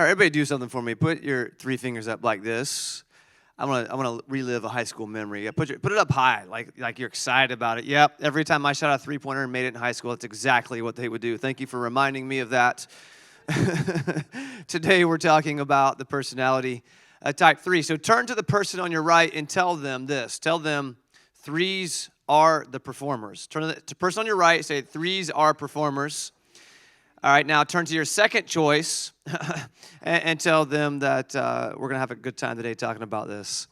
All right, everybody do something for me. Put your three fingers up like this. I want to relive a high school memory. Yeah, put it up high, like you're excited about it. Yep, every time I shot a three-pointer and made it in high school, that's exactly what they would do. Thank you for reminding me of that. Today we're talking about the personality type 3. So turn to the person on your right and tell them this. Tell them threes are the performers. Turn to the person on your right, say threes are performers. All right, now turn to your second choice and tell them that we're going to have a good time today talking about this.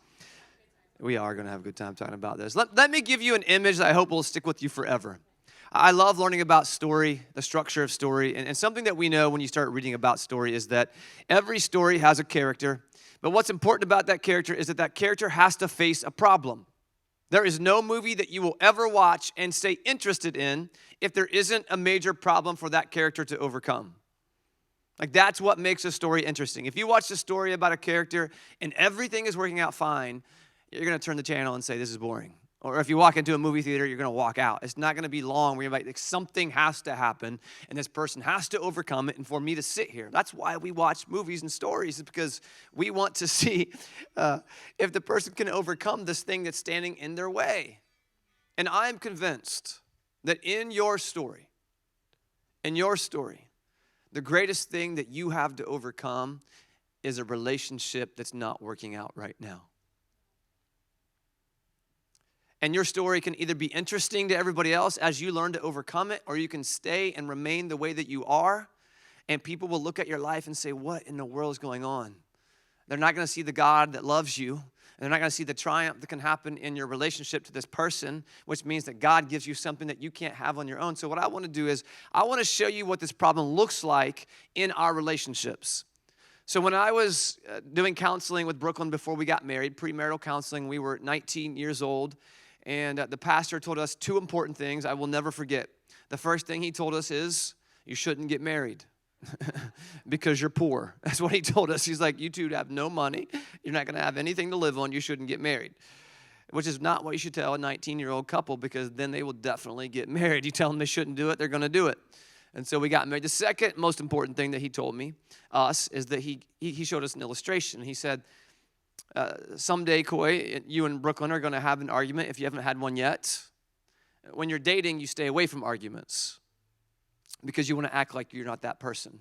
We are going to have a good time talking about this. Let me give you an image that I hope will stick with you forever. I love learning about story, the structure of story, and something that we know when you start reading about story is that every story has a character, but what's important about that character is that character has to face a problem. There is no movie that you will ever watch and stay interested in if there isn't a major problem for that character to overcome. Like, that's what makes a story interesting. If you watch a story about a character and everything is working out fine, you're going to turn the channel and say, this is boring. Or if you walk into a movie theater, you're going to walk out. It's not going to be long where you're like, something has to happen, and this person has to overcome it, and for me to sit here. That's why we watch movies and stories, is because we want to see if the person can overcome this thing that's standing in their way. And I'm convinced that in your story, the greatest thing that you have to overcome is a relationship that's not working out right now. And your story can either be interesting to everybody else as you learn to overcome it, or you can stay and remain the way that you are, and people will look at your life and say, what in the world is going on? They're not going to see the God that loves you, and they're not going to see the triumph that can happen in your relationship to this person, which means that God gives you something that you can't have on your own. So what I want to do is I want to show you what this problem looks like in our relationships. So when I was doing counseling with Brooklyn before we got married, premarital counseling, we were 19 years old. And the pastor told us two important things I will never forget. The first thing he told us is, you shouldn't get married because you're poor. That's what he told us. He's like, you two have no money. You're not going to have anything to live on. You shouldn't get married, which is not what you should tell a 19-year-old couple, because then they will definitely get married. You tell them they shouldn't do it, they're going to do it. And so we got married. The second most important thing that he told us, is that he showed us an illustration. He said, someday, Coy, you and Brooklyn are going to have an argument if you haven't had one yet. When you're dating, you stay away from arguments because you want to act like you're not that person.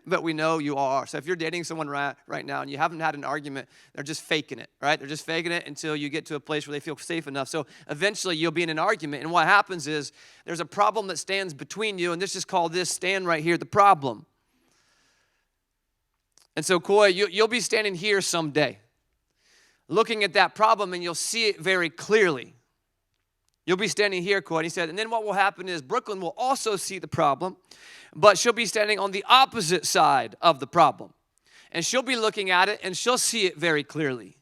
But we know you are. So if you're dating someone right now and you haven't had an argument, they're just faking it, right? They're just faking it until you get to a place where they feel safe enough. So eventually you'll be in an argument. And what happens is there's a problem that stands between you, and this is called this stand right here, the problem. And so, Coy, you'll be standing here someday looking at that problem, and you'll see it very clearly. You'll be standing here, Coy, and he said, and then what will happen is Brooklyn will also see the problem, but she'll be standing on the opposite side of the problem. And she'll be looking at it, and she'll see it very clearly.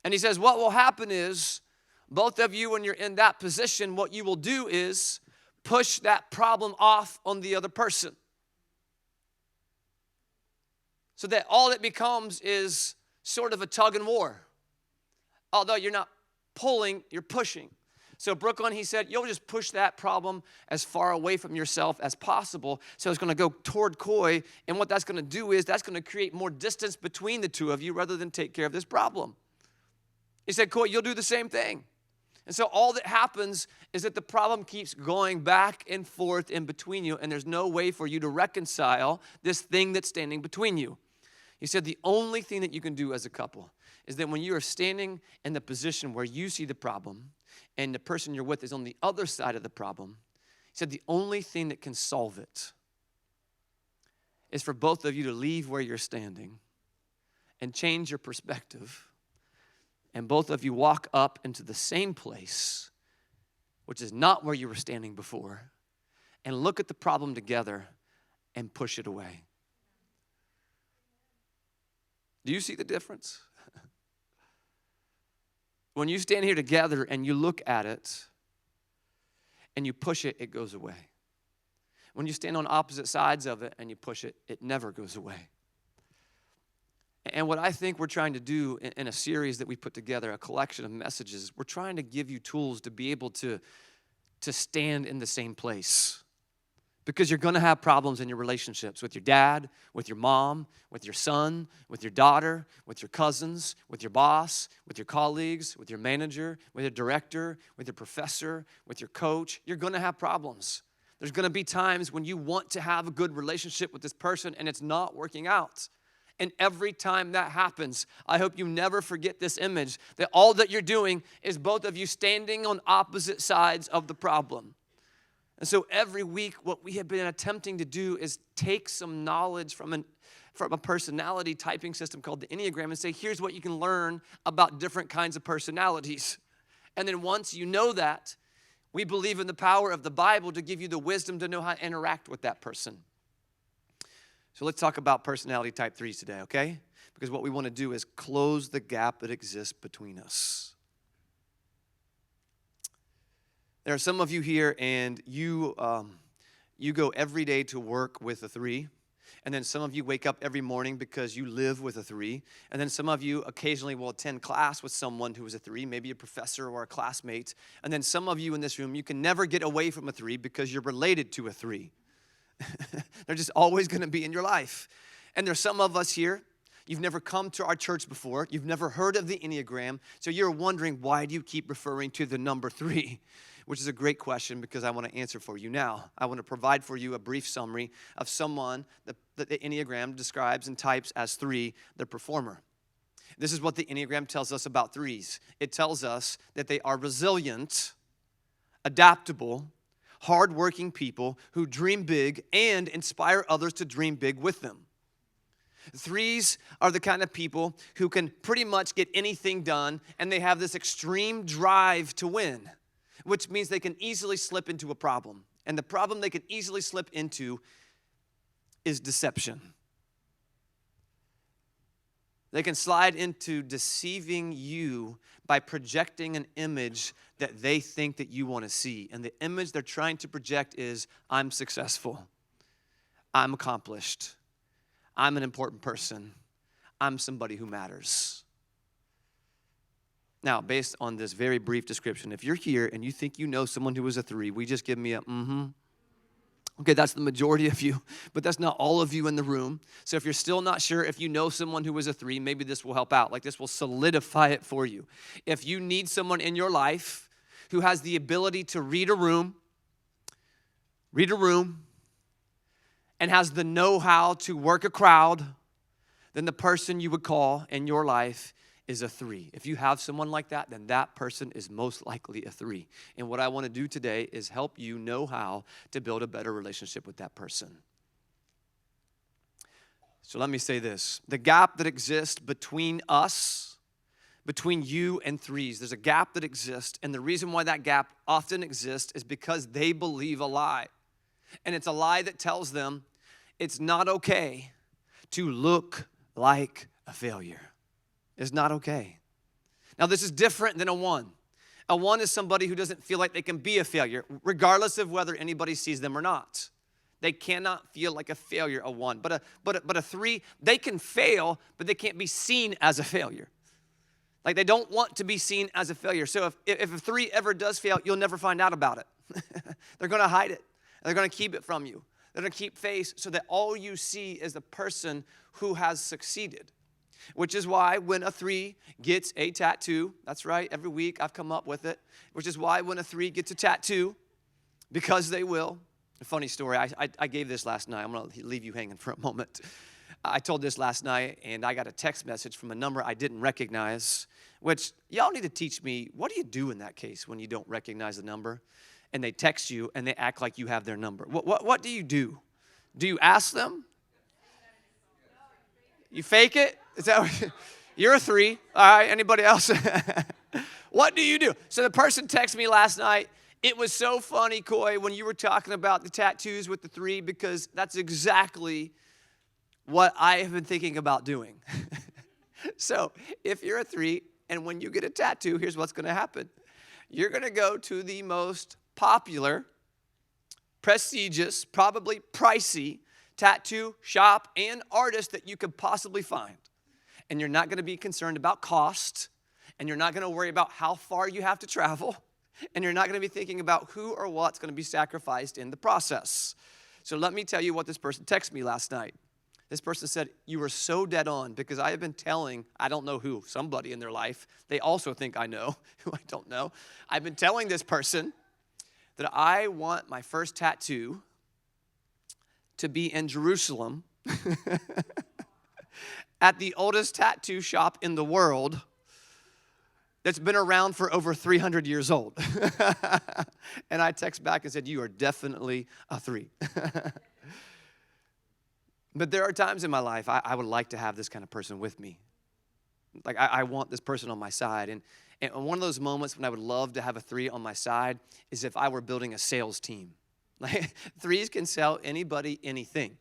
And he says, what will happen is both of you, when you're in that position, what you will do is push that problem off on the other person. So that all it becomes is sort of a tug and war. Although you're not pulling, you're pushing. So Brooklyn, he said, you'll just push that problem as far away from yourself as possible. So it's going to go toward Coy. And what that's going to do is that's going to create more distance between the two of you rather than take care of this problem. He said, Coy, you'll do the same thing. And so all that happens is that the problem keeps going back and forth in between you, and there's no way for you to reconcile this thing that's standing between you. He said the only thing that you can do as a couple is that when you are standing in the position where you see the problem and the person you're with is on the other side of the problem, he said the only thing that can solve it is for both of you to leave where you're standing and change your perspective, and both of you walk up into the same place, which is not where you were standing before, and look at the problem together and push it away. Do you see the difference? When you stand here together and you look at it and you push it, it goes away. When you stand on opposite sides of it and you push it, it never goes away. And what I think we're trying to do in a series that we put together, a collection of messages, we're trying to give you tools to be able to stand in the same place, Because you're going to have problems in your relationships with your dad, with your mom, with your son, with your daughter, with your cousins, with your boss, with your colleagues, with your manager, with your director, with your professor, with your coach. You're going to have problems. There's going to be times when you want to have a good relationship with this person and it's not working out. And every time that happens, I hope you never forget this image that all that you're doing is both of you standing on opposite sides of the problem. And so every week, what we have been attempting to do is take some knowledge from a personality typing system called the Enneagram and say, here's what you can learn about different kinds of personalities. And then once you know that, we believe in the power of the Bible to give you the wisdom to know how to interact with that person. So let's talk about personality type 3s today, okay? Because what we want to do is close the gap that exists between us. There are some of you here, and you go every day to work with a 3. And then some of you wake up every morning because you live with a 3. And then some of you occasionally will attend class with someone who is a 3, maybe a professor or a classmate. And then some of you in this room, you can never get away from a 3 because you're related to a 3. They're just always going to be in your life. And there's some of us here, you've never come to our church before. You've never heard of the Enneagram. So you're wondering, why do you keep referring to the number 3? Which is a great question because I want to answer for you now. I want to provide for you a brief summary of someone that the Enneagram describes and types as 3, the performer. This is what the Enneagram tells us about 3s. It tells us that they are resilient, adaptable, hardworking people who dream big and inspire others to dream big with them. 3s are the kind of people who can pretty much get anything done, and they have this extreme drive to win, which means they can easily slip into a problem. And the problem they can easily slip into is deception. They can slide into deceiving you by projecting an image that they think that you want to see. And the image they're trying to project is, I'm successful, I'm accomplished, I'm an important person, I'm somebody who matters. Now, based on this very brief description, if you're here and you think you know someone who is a 3, we just give me a mm-hmm. Okay, that's the majority of you, but that's not all of you in the room. So if you're still not sure if you know someone who is a 3, maybe this will help out. Like, this will solidify it for you. If you need someone in your life who has the ability to read a room, and has the know-how to work a crowd, then the person you would call in your life is a 3. If you have someone like that, then that person is most likely a 3. And what I want to do today is help you know how to build a better relationship with that person. So let me say this. The gap that exists between us, between you and 3s, there's a gap that exists. And the reason why that gap often exists is because they believe a lie. And it's a lie that tells them it's not okay to look like a failure. It's not okay. Now, this is different than a 1. A 1 is somebody who doesn't feel like they can be a failure, regardless of whether anybody sees them or not. They cannot feel like a failure, a 1. But a 3, they can fail, but they can't be seen as a failure. Like, they don't want to be seen as a failure. So if a 3 ever does fail, you'll never find out about it. They're going to hide it. They're going to keep it from you. They're going to keep face so that all you see is the person who has succeeded. Which is why when a 3 gets a tattoo, that's right, every week I've come up with it, which is why when a 3 gets a tattoo, because they will. A funny story, I gave this last night. I'm going to leave you hanging for a moment. I told this last night, and I got a text message from a number I didn't recognize, which y'all need to teach me, what do you do in that case when you don't recognize the number? And they text you, and they act like you have their number. What do you do? Do you ask them? You fake it? Is that what, you're a 3. All right, anybody else? What do you do? So the person texted me last night. It was so funny, Coy, when you were talking about the tattoos with the 3, because that's exactly what I have been thinking about doing. So if you're a 3, and when you get a tattoo, here's what's going to happen. You're going to go to the most popular, prestigious, probably pricey tattoo shop and artist that you could possibly find. And you're not going to be concerned about cost, and you're not going to worry about how far you have to travel, and you're not going to be thinking about who or what's going to be sacrificed in the process. So let me tell you what this person texted me last night. This person said, you were so dead on because I have been telling, I don't know who, somebody in their life. They also think I know, who I don't know. I've been telling this person that I want my first tattoo to be in Jerusalem at the oldest tattoo shop in the world that's been around for over 300 years old. And I text back and said, you are definitely a 3. But there are times in my life I would like to have this kind of person with me. Like I want this person on my side. And one of those moments when I would love to have a 3 on my side is if I were building a sales team. Like 3s can sell anybody anything.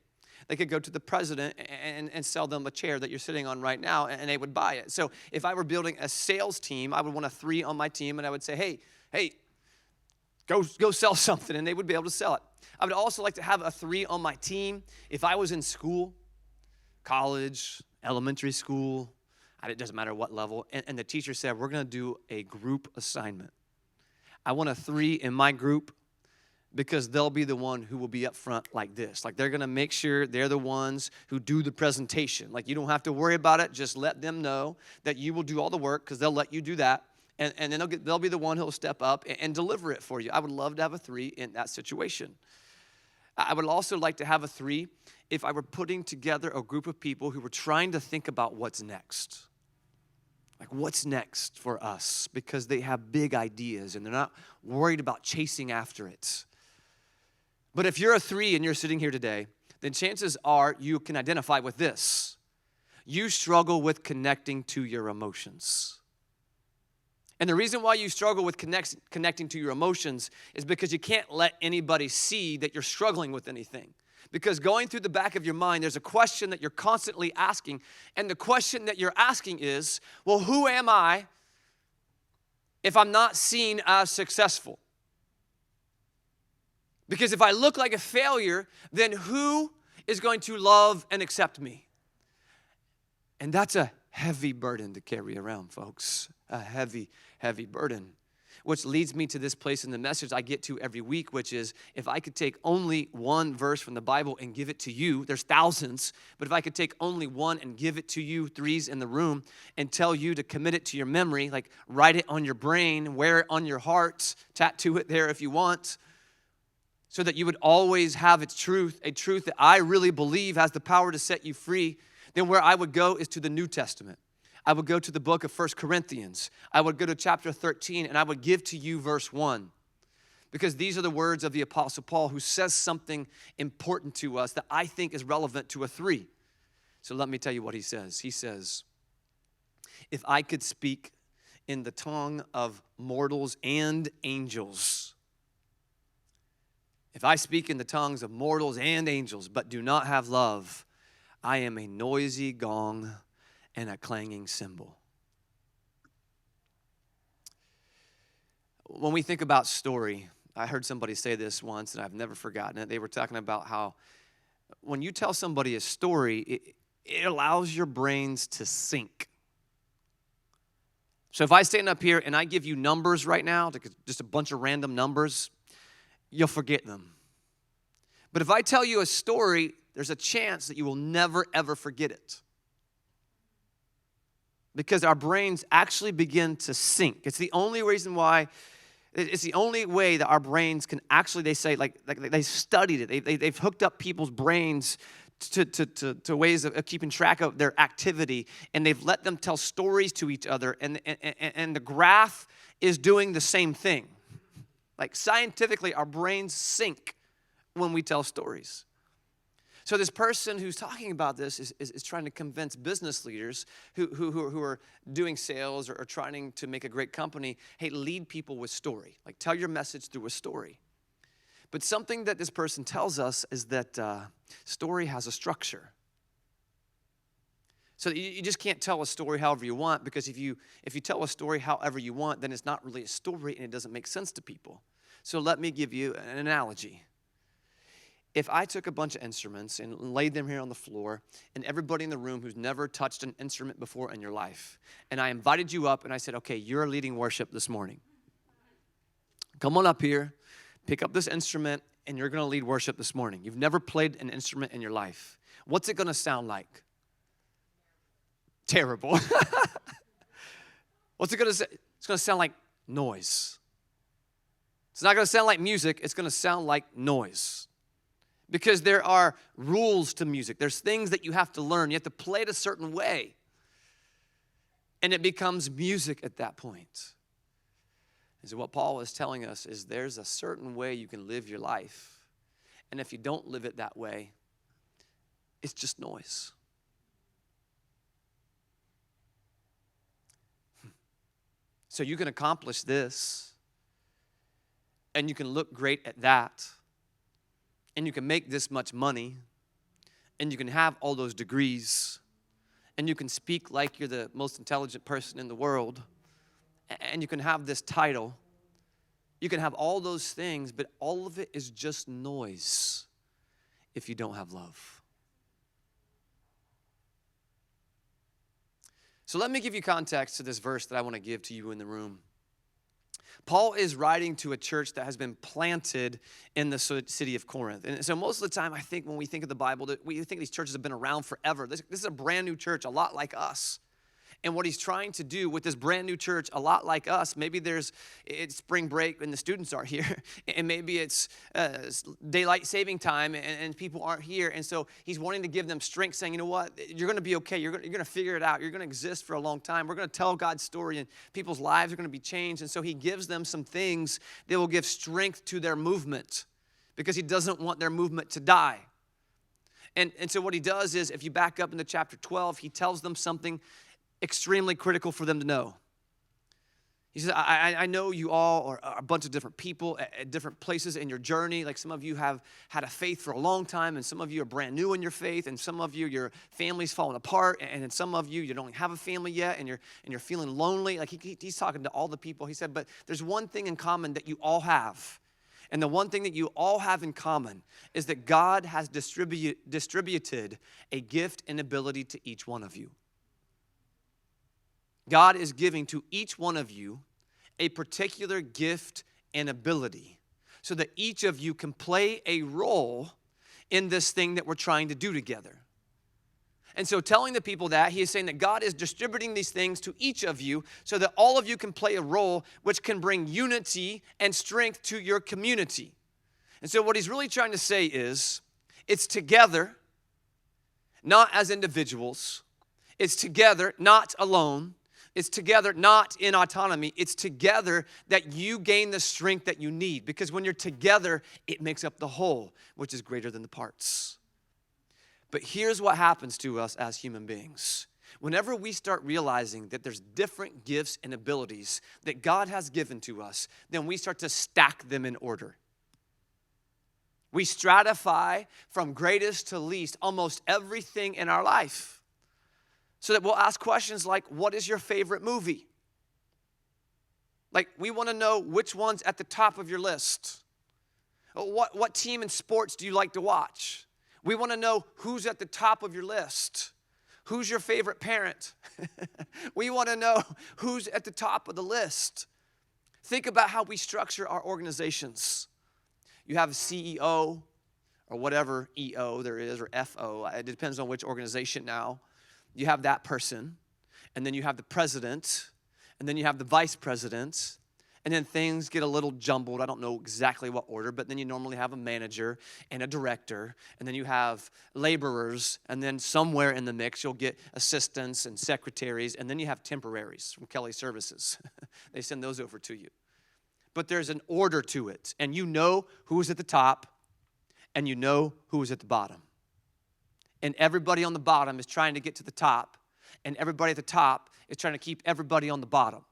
They could go to the president and sell them a chair that you're sitting on right now, and they would buy it. So if I were building a sales team, I would want a 3 on my team, and I would say, hey, go sell something, and they would be able to sell it. I would also like to have a 3 on my team if I was in school, college, elementary school, it doesn't matter what level, and the teacher said, we're going to do a group assignment. I want a 3 in my group because they'll be the one who will be up front like this. Like they're going to make sure they're the ones who do the presentation. Like you don't have to worry about it. Just let them know that you will do all the work because they'll let you do that. And then they'll be the one who'll step up and deliver it for you. I would love to have a 3 in that situation. I would also like to have a 3 if I were putting together a group of people who were trying to think about what's next. Like what's next for us? Because they have big ideas and they're not worried about chasing after it. But if you're a 3 and you're sitting here today, then chances are you can identify with this. You struggle with connecting to your emotions. And the reason why you struggle with connecting to your emotions is because you can't let anybody see that you're struggling with anything. Because going through the back of your mind, there's a question that you're constantly asking. And the question that you're asking is, well, who am I if I'm not seen as successful? Because if I look like a failure, then who is going to love and accept me? And that's a heavy burden to carry around, folks. A heavy, heavy burden. Which leads me to this place in the message I get to every week, which is if I could take only one verse from the Bible and give it to you, there's thousands, but if I could take only one and give it to you, 3s in the room, and tell you to commit it to your memory, like write it on your brain, wear it on your heart, tattoo it there if you want, so that you would always have its truth, a truth that I really believe has the power to set you free, then where I would go is to the New Testament. I would go to the book of 1 Corinthians. I would go to chapter 13, and I would give to you verse 1. Because these are the words of the Apostle Paul, who says something important to us that I think is relevant to a 3. So let me tell you what he says. He says, if I could speak in the tongue of mortals and angels, if I speak in the tongues of mortals and angels, but do not have love, I am a noisy gong and a clanging cymbal. When we think about story, I heard somebody say this once, and I've never forgotten it. They were talking about how when you tell somebody a story, it allows your brains to sync. So if I stand up here and I give you numbers right now, just a bunch of random numbers, you'll forget them. But if I tell you a story, there's a chance that you will never, ever forget it. Because our brains actually begin to sync. It's the only reason why, it's the only way that our brains can actually, they say, like they studied it. They've hooked up people's brains to ways of keeping track of their activity, and they've let them tell stories to each other, and the graph is doing the same thing. Like scientifically, our brains sync when we tell stories. So this person who's talking about this is trying to convince business leaders who are doing sales or trying to make a great company, hey, lead people with story. Like tell your message through a story. But something that this person tells us is that story has a structure. So you just can't tell a story however you want, because if you tell a story however you want, then it's not really a story and it doesn't make sense to people. So let me give you an analogy. If I took a bunch of instruments and laid them here on the floor, and everybody in the room who's never touched an instrument before in your life, and I invited you up and I said, okay, you're leading worship this morning. Come on up here, pick up this instrument, and you're going to lead worship this morning. You've never played an instrument in your life. What's it going to sound like? Terrible. What's it going to say? It's going to sound like noise. It's not going to sound like music. It's going to sound like noise. Because there are rules to music. There's things that you have to learn. You have to play it a certain way. And it becomes music at that point. And so what Paul is telling us is there's a certain way you can live your life. And if you don't live it that way, it's just noise. So you can accomplish this, and you can look great at that, and you can make this much money, and you can have all those degrees, and you can speak like you're the most intelligent person in the world, and you can have this title. You can have all those things, but all of it is just noise if you don't have love. So let me give you context to this verse that I want to give to you in the room. Paul is writing to a church that has been planted in the city of Corinth. And so most of the time, I think when we think of the Bible, that we think these churches have been around forever. This is a brand new church, a lot like us. And what he's trying to do with this brand new church, a lot like us, maybe it's spring break and the students aren't here, and maybe it's daylight saving time and people aren't here. And so he's wanting to give them strength, saying, you know what, you're going to be okay. You're going to figure it out. You're going to exist for a long time. We're going to tell God's story, and people's lives are going to be changed. And so he gives them some things that will give strength to their movement, because he doesn't want their movement to die. And so what he does is, if you back up into chapter 12, he tells them something extremely critical for them to know. He says, I know you all are a bunch of different people at different places in your journey. Like some of you have had a faith for a long time, and some of you are brand new in your faith, and some of you, your family's falling apart, and then some of you, you don't have a family yet, and you're feeling lonely. Like he's talking to all the people. He said, but there's one thing in common that you all have. And the one thing that you all have in common is that God has distributed a gift and ability to each one of you. God is giving to each one of you a particular gift and ability so that each of you can play a role in this thing that we're trying to do together. And so telling the people that, he is saying that God is distributing these things to each of you so that all of you can play a role which can bring unity and strength to your community. And so what he's really trying to say is, it's together, not as individuals. It's together, not alone. It's together, not in autonomy. It's together that you gain the strength that you need. Because when you're together, it makes up the whole, which is greater than the parts. But here's what happens to us as human beings. Whenever we start realizing that there's different gifts and abilities that God has given to us, then we start to stack them in order. We stratify from greatest to least almost everything in our life. So that we'll ask questions like, what is your favorite movie? Like, we want to know which one's at the top of your list. What team in sports do you like to watch? We want to know who's at the top of your list. Who's your favorite parent? We want to know who's at the top of the list. Think about how we structure our organizations. You have a CEO or whatever EO there is, or FO. It depends on which organization now. You have that person, and then you have the president, and then you have the vice president, and then things get a little jumbled. I don't know exactly what order, but then you normally have a manager and a director, and then you have laborers, and then somewhere in the mix you'll get assistants and secretaries, and then you have temporaries from Kelly Services. They send those over to you. But there's an order to it, and you know who's at the top, and you know who's at the bottom. And everybody on the bottom is trying to get to the top, and everybody at the top is trying to keep everybody on the bottom.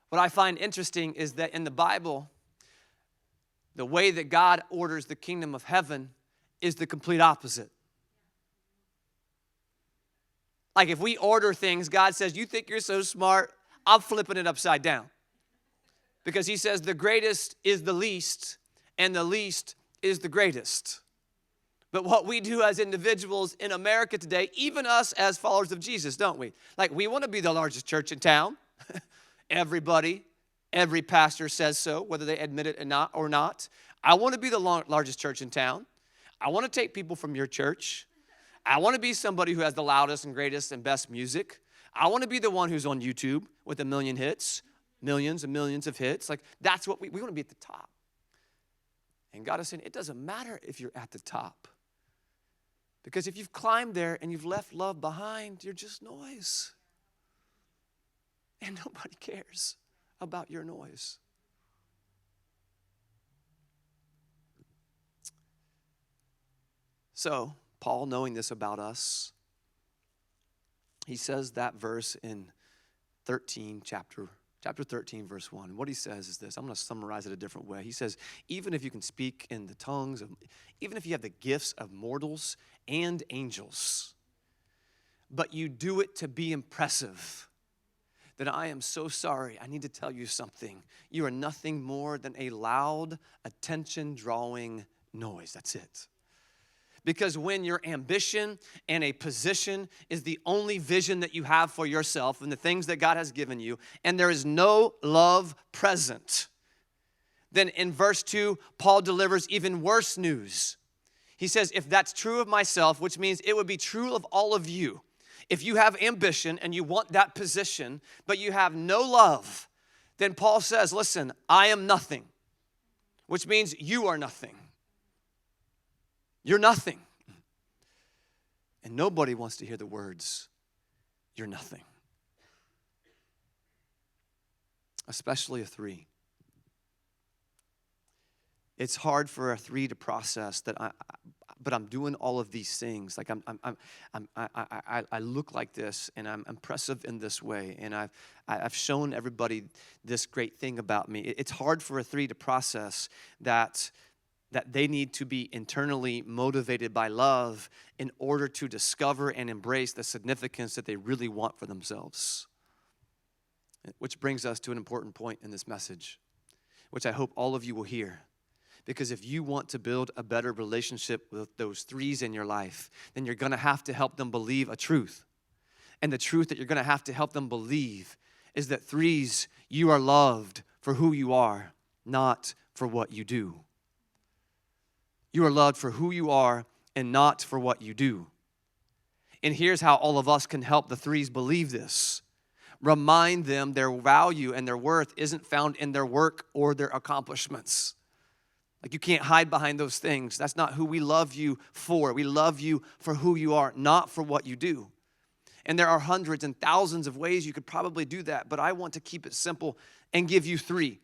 What I find interesting is that in the Bible, the way that God orders the kingdom of heaven is the complete opposite. Like if we order things, God says, you think you're so smart, I'm flipping it upside down. Because he says the greatest is the least, and the least is the greatest. But what we do as individuals in America today, even us as followers of Jesus, don't we? Like we want to be the largest church in town. Everybody Every pastor says so, whether they admit it or not. I want to be the largest church in town. I want to take people from your church. I want to be somebody who has the loudest and greatest and best music. I want to be the one who's on YouTube with 1 million hits, millions and millions of hits. Like, that's what we want to be at the top. And God is saying, it doesn't matter if you're at the top. Because if you've climbed there and you've left love behind, you're just noise. And nobody cares about your noise. So, Paul, knowing this about us, he says that verse in chapter 13, verse 1. And what he says is this. I'm going to summarize it a different way. He says, even if you can speak in the tongues, even if you have the gifts of mortals and angels, but you do it to be impressive, then I am so sorry. I need to tell you something. You are nothing more than a loud, attention-drawing noise. That's it. Because when your ambition and a position is the only vision that you have for yourself and the things that God has given you, and there is no love present, then in verse 2, Paul delivers even worse news. He says, if that's true of myself, which means it would be true of all of you, if you have ambition and you want that position, but you have no love, then Paul says, listen, I am nothing, which means you are nothing. You're nothing. And nobody wants to hear the words, you're nothing. Especially a 3. It's hard for a 3 to process that but I'm doing all of these things. Like I look like this, and I'm impressive in this way, and I've shown everybody this great thing about me. It's hard for a 3 to process that they need to be internally motivated by love in order to discover and embrace the significance that they really want for themselves. Which brings us to an important point in this message, which I hope all of you will hear. Because if you want to build a better relationship with those 3s in your life, then you're going to have to help them believe a truth. And the truth that you're going to have to help them believe is that 3s, you are loved for who you are, not for what you do. You are loved for who you are and not for what you do. And here's how all of us can help the 3s believe this. Remind them their value and their worth isn't found in their work or their accomplishments. Like, you can't hide behind those things. That's not who we love you for. We love you for who you are, not for what you do. And there are hundreds and thousands of ways you could probably do that, but I want to keep it simple and give you 3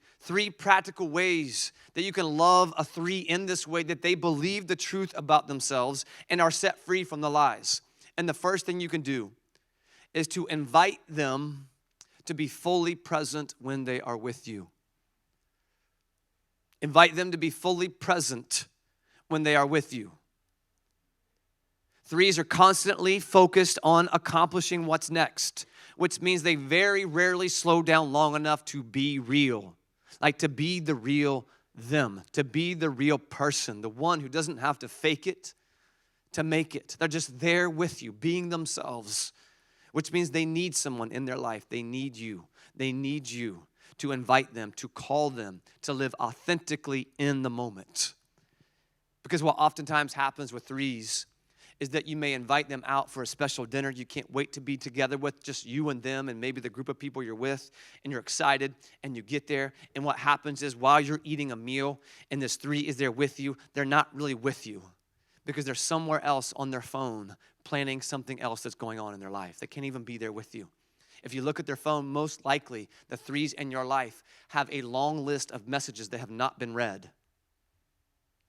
practical ways that you can love a 3 in this way, that they believe the truth about themselves and are set free from the lies. And the first thing you can do is to invite them to be fully present when they are with you. Invite them to be fully present when they are with you. 3s are constantly focused on accomplishing what's next, which means they very rarely slow down long enough to be real. Like, to be the real them, to be the real person, the one who doesn't have to fake it to make it. They're just there with you, being themselves, which means they need someone in their life. They need you. They need you to invite them, to call them, to live authentically in the moment. Because what oftentimes happens with 3s is that you may invite them out for a special dinner you can't wait to be together with, just you and them and maybe the group of people you're with, and you're excited, and you get there, and what happens is while you're eating a meal and this 3 is there with you, they're not really with you because they're somewhere else on their phone planning something else that's going on in their life. They can't even be there with you. If you look at their phone, most likely the 3s in your life have a long list of messages that have not been read.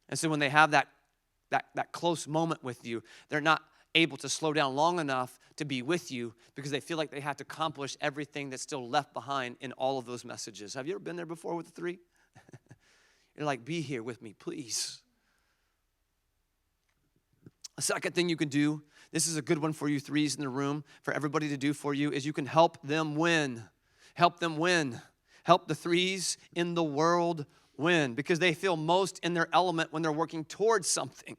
And so when they have that close moment with you, they're not able to slow down long enough to be with you because they feel like they have to accomplish everything that's still left behind in all of those messages. Have you ever been there before with the 3? You're like, be here with me, please. A second thing you can do, this is a good one for you 3s in the room, for everybody to do for you, is you can help them win. Help them win. Help the 3s in the world win, because they feel most in their element when they're working towards something.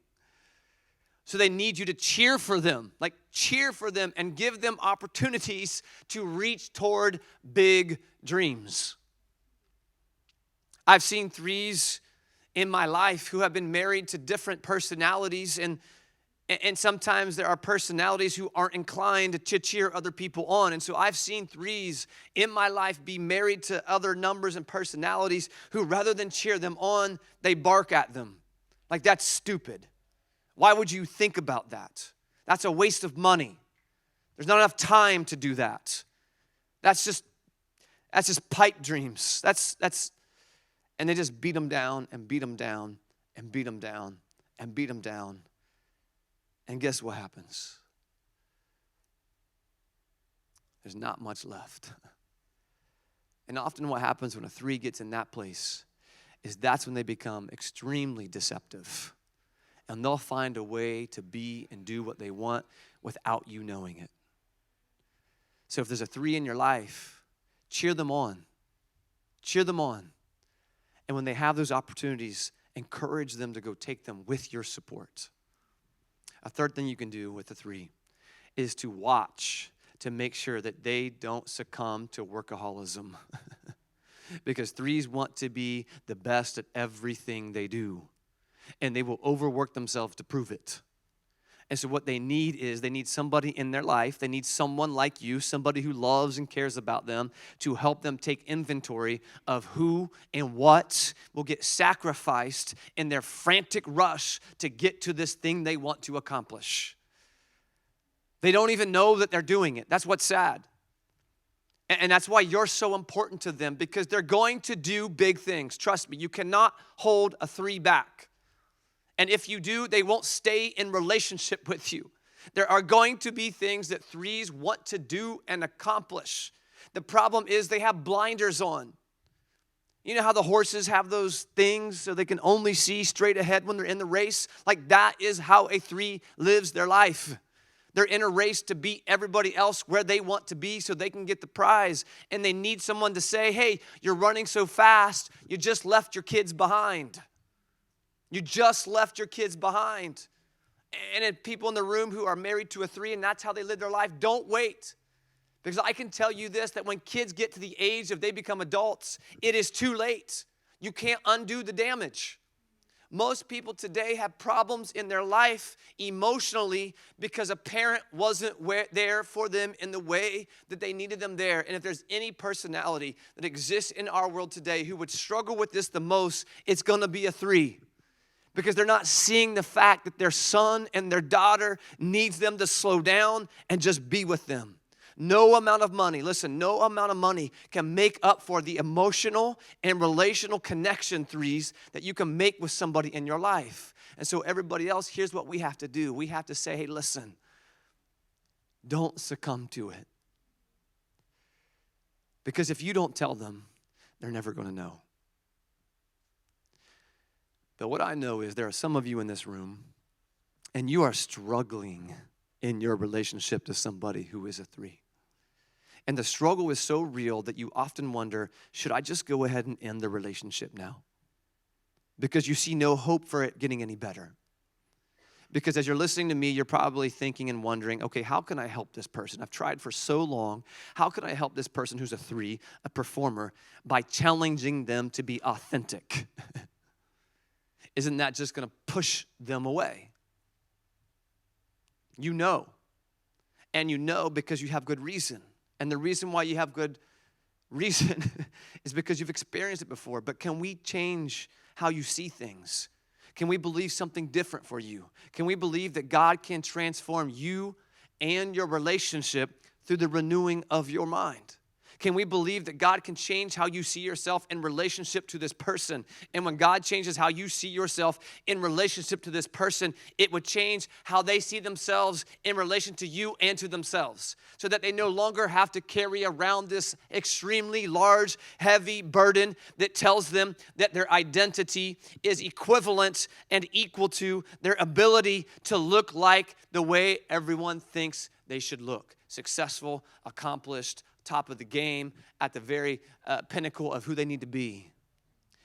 So they need you to cheer for them, like cheer for them and give them opportunities to reach toward big dreams. I've seen threes in my life who have been married to different personalities, and sometimes there are personalities who aren't inclined to cheer other people on. And so I've seen threes in my life be married to other numbers and personalities who, rather than cheer them on, they bark at them. Like, that's stupid. Why would you think about that? That's a waste of money. There's not enough time to do that. That's just pipe dreams. And they just beat them down and beat them down and beat them down and beat them down. And guess what happens? There's not much left. And often what happens when a three gets in that place is that's when they become extremely deceptive. And they'll find a way to be and do what they want without you knowing it. So if there's a three in your life, cheer them on. Cheer them on. And when they have those opportunities, encourage them to go take them with your support. A third thing you can do with the three is to watch to make sure that they don't succumb to workaholism. Because threes want to be the best at everything they do. And they will overwork themselves to prove it. And so what they need is they need somebody in their life. They need someone like you, somebody who loves and cares about them, to help them take inventory of who and what will get sacrificed in their frantic rush to get to this thing they want to accomplish. They don't even know that they're doing it. That's what's sad. And that's why you're so important to them, because they're going to do big things. Trust me, you cannot hold a three back. And if you do, they won't stay in relationship with you. There are going to be things that threes want to do and accomplish. The problem is they have blinders on. You know how the horses have those things so they can only see straight ahead when they're in the race? Like, that is how a three lives their life. They're in a race to beat everybody else where they want to be so they can get the prize. And they need someone to say, hey, you're running so fast, you just left your kids behind. You just left your kids behind. And people in the room who are married to a three and that's how they live their life, don't wait. Because I can tell you this, that when kids get to the age of they become adults, it is too late. You can't undo the damage. Most people today have problems in their life emotionally because a parent wasn't there for them in the way that they needed them there. And if there's any personality that exists in our world today who would struggle with this the most, it's going to be a three. Because they're not seeing the fact that their son and their daughter needs them to slow down and just be with them. No amount of money, listen, no amount of money can make up for the emotional and relational connection threes that you can make with somebody in your life. And so everybody else, here's what we have to do. We have to say, hey, listen, don't succumb to it. Because if you don't tell them, they're never going to know. But what I know is there are some of you in this room, and you are struggling in your relationship to somebody who is a three. And the struggle is so real that you often wonder, should I just go ahead and end the relationship now? Because you see no hope for it getting any better. Because as you're listening to me, you're probably thinking and wondering, okay, how can I help this person? I've tried for so long. How can I help this person who's a three, a performer, by challenging them to be authentic? Isn't that just going to push them away? You know. And you know because you have good reason. And the reason why you have good reason is because you've experienced it before. But can we change how you see things? Can we believe something different for you? Can we believe that God can transform you and your relationship through the renewing of your mind? Can we believe that God can change how you see yourself in relationship to this person? And when God changes how you see yourself in relationship to this person, it would change how they see themselves in relation to you and to themselves. So that they no longer have to carry around this extremely large, heavy burden that tells them that their identity is equivalent and equal to their ability to look like the way everyone thinks they should look. Successful, accomplished, top of the game, at the very pinnacle of who they need to be.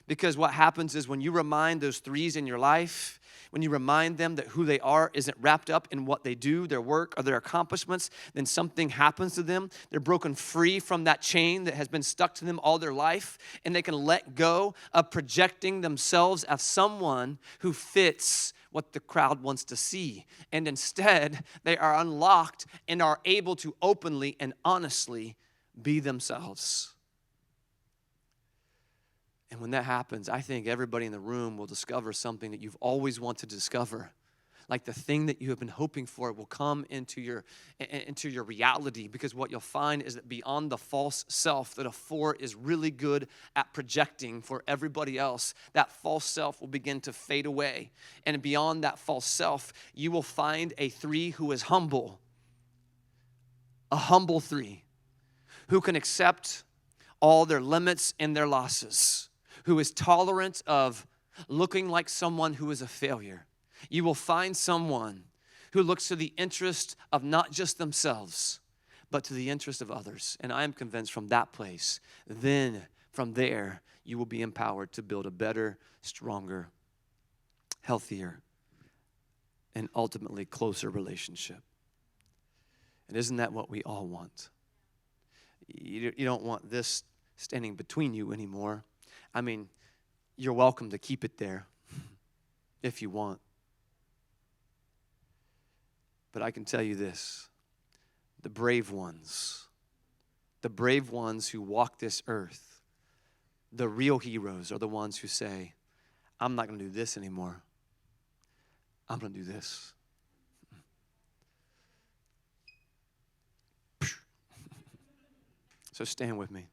Because what happens is when you remind those threes in your life, when you remind them that who they are isn't wrapped up in what they do, their work, or their accomplishments, then something happens to them. They're broken free from that chain that has been stuck to them all their life, and they can let go of projecting themselves as someone who fits what the crowd wants to see. And instead, they are unlocked and are able to openly and honestly be themselves. And when that happens, I think everybody in the room will discover something that you've always wanted to discover. Like the thing that you have been hoping for will come into your reality, because what you'll find is that beyond the false self that a 4 is really good at projecting for everybody else, that false self will begin to fade away. And beyond that false self, you will find a 3 who is humble, a humble 3 who can accept all their limits and their losses, who is tolerant of looking like someone who is a failure. You will find someone who looks to the interest of not just themselves, but to the interest of others. And I am convinced from that place, then from there, you will be empowered to build a better, stronger, healthier, and ultimately closer relationship. And isn't that what we all want? You don't want this standing between you anymore. I mean, you're welcome to keep it there if you want. But I can tell you this, the brave ones who walk this earth, the real heroes are the ones who say, I'm not going to do this anymore. I'm going to do this. So stand with me.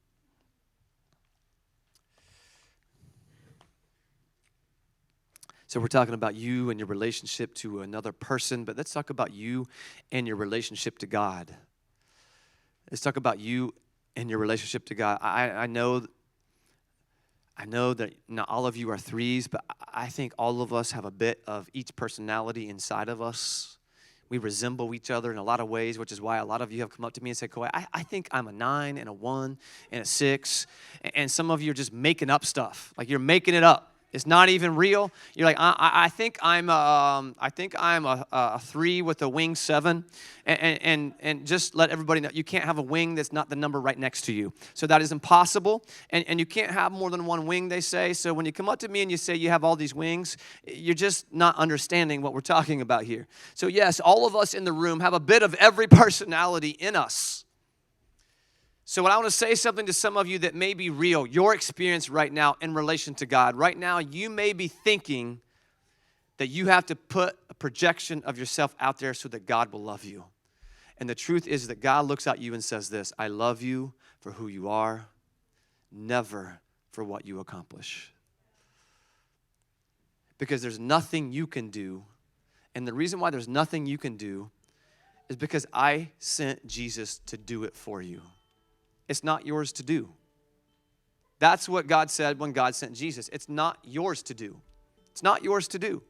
So we're talking about you and your relationship to another person, but let's talk about you and your relationship to God. Let's talk about you and your relationship to God. I know that not all of you are 3s, but I think all of us have a bit of each personality inside of us. We resemble each other in a lot of ways, which is why a lot of you have come up to me and said, Kawhi, I think I'm a 9 and a 1 and a 6. And some of you are just making up stuff. Like you're making it up. It's not even real. You're like, I think I'm a 3 with a wing 7, and just let everybody know you can't have a wing that's not the number right next to you. So that is impossible, and you can't have more than one wing, they say. So when you come up to me and you say you have all these wings, you're just not understanding what we're talking about here. So yes, all of us in the room have a bit of every personality in us. So when I want to say something to some of you that may be real, your experience right now in relation to God, right now you may be thinking that you have to put a projection of yourself out there so that God will love you. And the truth is that God looks at you and says this, I love you for who you are, never for what you accomplish. Because there's nothing you can do, and the reason why there's nothing you can do is because I sent Jesus to do it for you. It's not yours to do. That's what God said when God sent Jesus. It's not yours to do. It's not yours to do.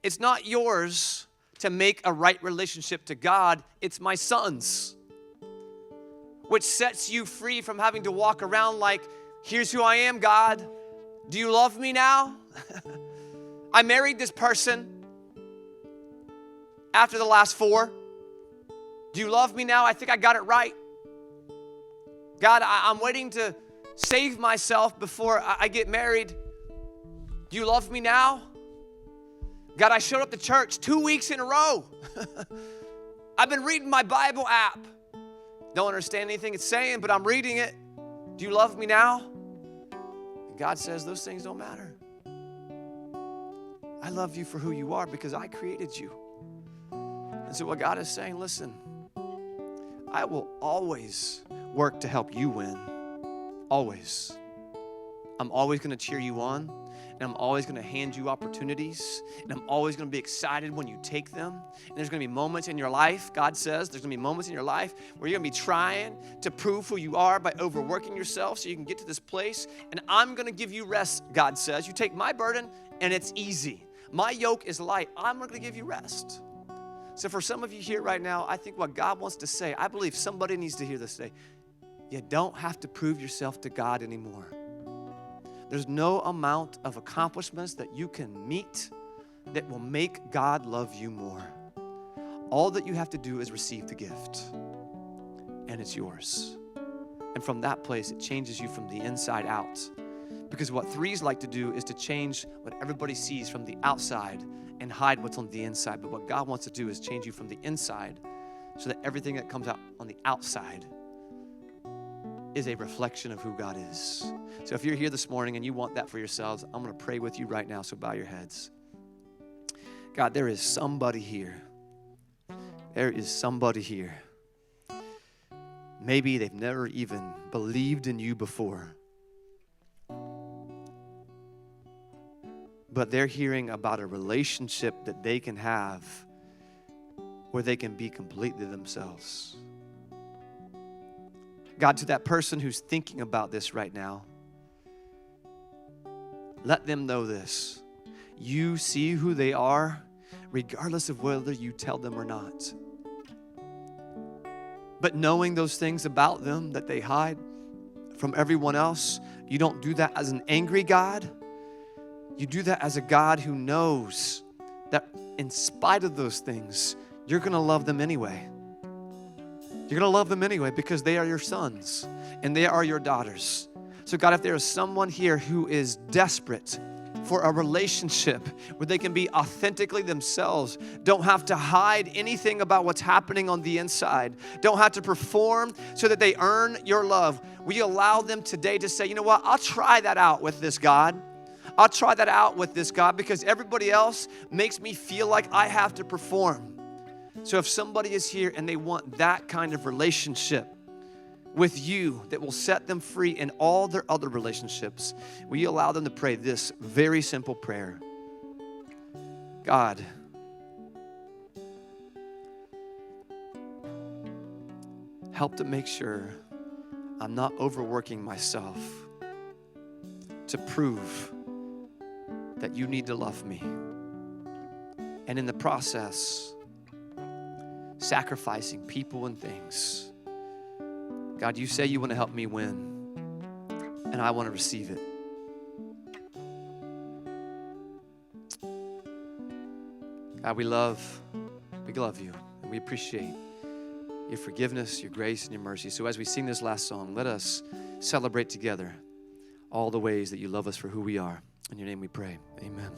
It's not yours to make a right relationship to God. It's my Son's, which sets you free from having to walk around like, here's who I am, God. Do you love me now? I married this person after the last 4. Do you love me now? I think I got it right. God, I'm waiting to save myself before I get married. Do you love me now? God, I showed up to church 2 weeks in a row. I've been reading my Bible app. Don't understand anything it's saying, but I'm reading it. Do you love me now? And God says those things don't matter. I love you for who you are because I created you. And so what God is saying, listen, I will always work to help you win. Always. I'm always going to cheer you on, and I'm always going to hand you opportunities, and I'm always going to be excited when you take them. And there's going to be moments in your life, God says, there's going to be moments in your life where you're going to be trying to prove who you are by overworking yourself so you can get to this place, and I'm going to give you rest, God says. You take my burden, and it's easy. My yoke is light. I'm going to give you rest. So for some of you here right now, I think what God wants to say, I believe somebody needs to hear this today. You don't have to prove yourself to God anymore. There's no amount of accomplishments that you can meet that will make God love you more. All that you have to do is receive the gift, and it's yours. And from that place, it changes you from the inside out. Because what threes like to do is to change what everybody sees from the outside and hide what's on the inside. But what God wants to do is change you from the inside so that everything that comes out on the outside is a reflection of who God is. So if you're here this morning and you want that for yourselves, I'm going to pray with you right now, so bow your heads. God, there is somebody here. There is somebody here. Maybe they've never even believed in you before. But they're hearing about a relationship that they can have where they can be completely themselves. God, to that person who's thinking about this right now, let them know this. You see who they are, regardless of whether you tell them or not. But knowing those things about them that they hide from everyone else, you don't do that as an angry God. You do that as a God who knows that in spite of those things, you're going to love them anyway. You're going to love them anyway because they are your sons and they are your daughters. So God, if there is someone here who is desperate for a relationship where they can be authentically themselves, don't have to hide anything about what's happening on the inside, don't have to perform so that they earn your love, will you allow them today to say, you know what, I'll try that out with this God. I'll try that out with this God because everybody else makes me feel like I have to perform. So if somebody is here and they want that kind of relationship with you that will set them free in all their other relationships, will you allow them to pray this very simple prayer? God, help to make sure I'm not overworking myself to prove that you need to love me. And in the process, sacrificing people and things. God, you say you want to help me win, and I want to receive it. God, we love you, and we appreciate your forgiveness, your grace, and your mercy. So as we sing this last song, let us celebrate together all the ways that you love us for who we are. In your name we pray. Amen.